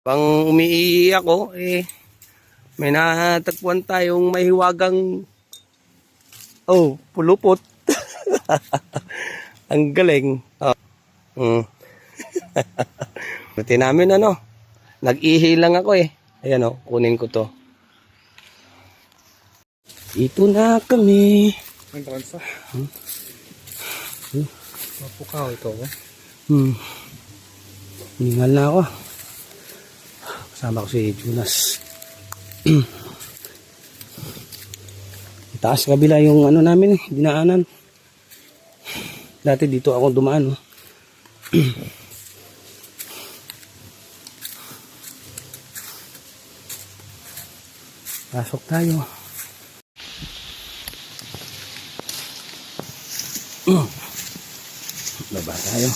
Pang umiiyak ako, may natagpuan tayong mahiwagang, pulupot. Ang galing. Oh. Buti namin nag-ihi lang ako Ayan kunin ko to. Ito na kami. Ang transa. Mapukaw ito. Hiningal na ako. Kasama ko si Jonas. Taas kabila yung namin dinaanan. Dati dito ako dumaan. Pasok tayo. Baba tayo.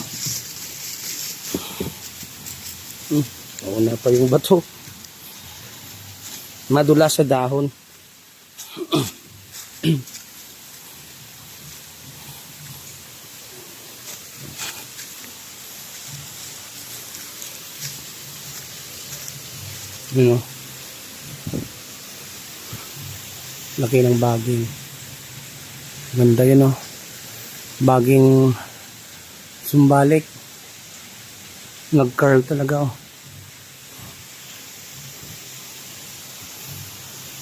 Nauna pa yung bato. Madulas sa dahon. Laki ng baging. Ganda yun baging sumbalik. Nag-curve talaga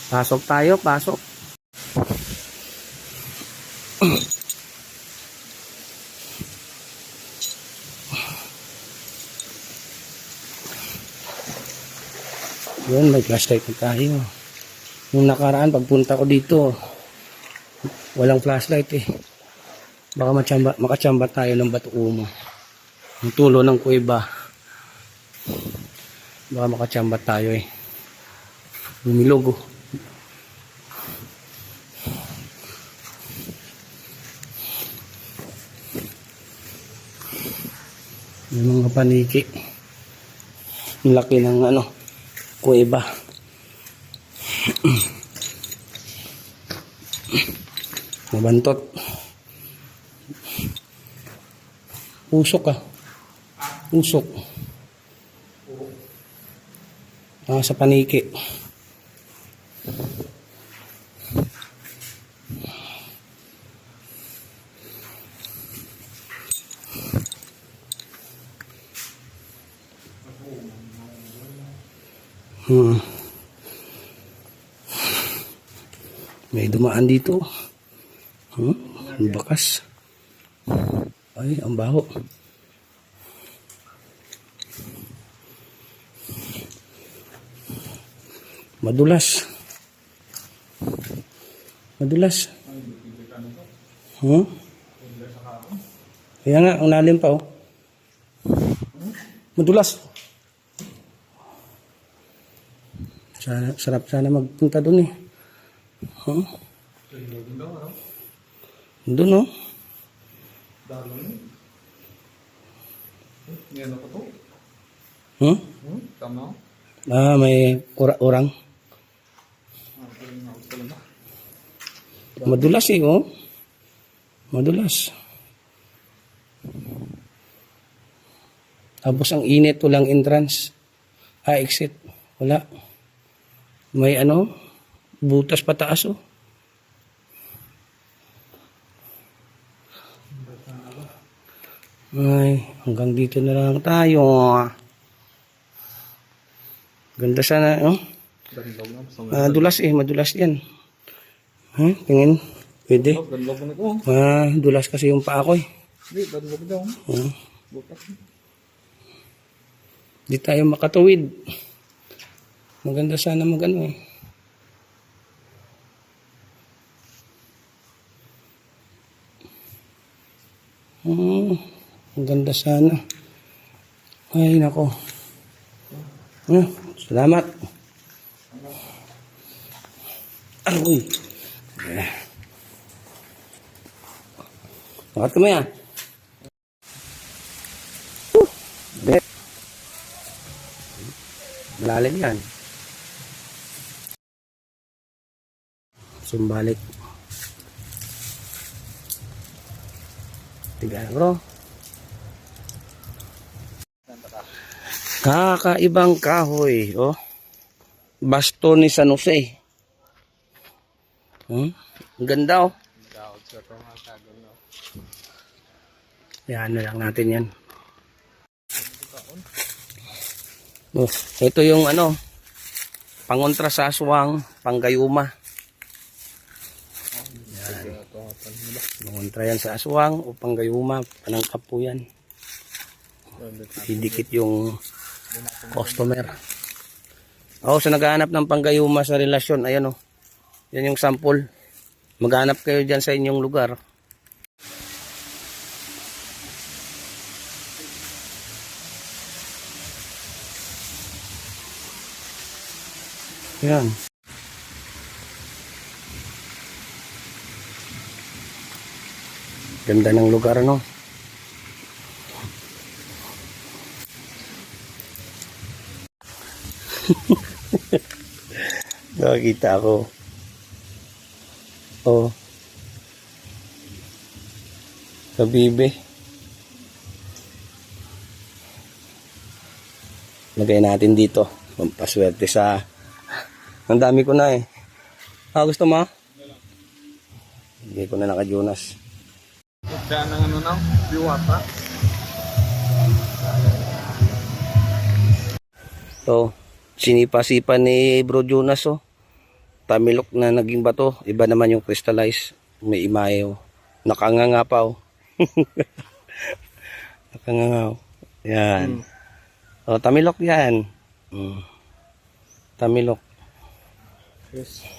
Pasok tayo, pasok. Yun, may flashlight na tayo. Nung nakaraan, pagpunta ko dito, walang flashlight Baka makachamba tayo ng Bato Umo. Ang tulo ng kuweba. Baka makachamba tayo Bumilog Yung mga paniki. Ang laki ng kuweba. Mabantot. Usok Usok. Sa paniki. May dumaan dito. Ang bakas. Ay, ang baho. Madulas. Kaya nga, ang lalim pa Madulas. Sarap sana magpunta dun Doon Tama. May orang. Madulas Madulas. Tapos ang init, walang entrance. Exit. Wala. May butas pataas Ay, hanggang dito na lang tayo. Ganda sana, Madulas madulas yan. Tingin. Pwede. Dulas kasi yung paa ko Di tayo makatuwid. Maganda sana ang ganda sana. Ay, nako. Salamat. Aroy. Bakit kami Malalim yan. Sumbalik. Tiga bro. Kakaibang kahoy, oh. Basto ni San Jose. Ang ganda, oh. Daot sa ito mga tagal no. Yan na lang natin yan. Oh, ito yung ano, pangontra sa aswang, panggayuma. Yan. Pangontra yan sa aswang o panggayuma, panangkap po yan. Didikit yung customer. Oh, sa naghahanap ng panggayuma sa relasyon, ayan oh. Yan yung sample. Maghanap kayo dyan sa inyong lugar. Yan. Ganda ng lugar, no? Nakakita ako. Oh. Sa bibe. Lagay natin dito. Pampaswerte sa... Ang dami ko na eh. Gusto mo? Hindi ko na naka-Jonas. Kaya ng ano na, diwata. So, sinipa-sipa ni Bro Jonas oh. Tamilok na naging bato. Iba naman yung crystallize. May imahe oh. Nakanganga pa oh. Nakanganga oh. Yan. Oh, tamilok yan. Tamilok. Yes.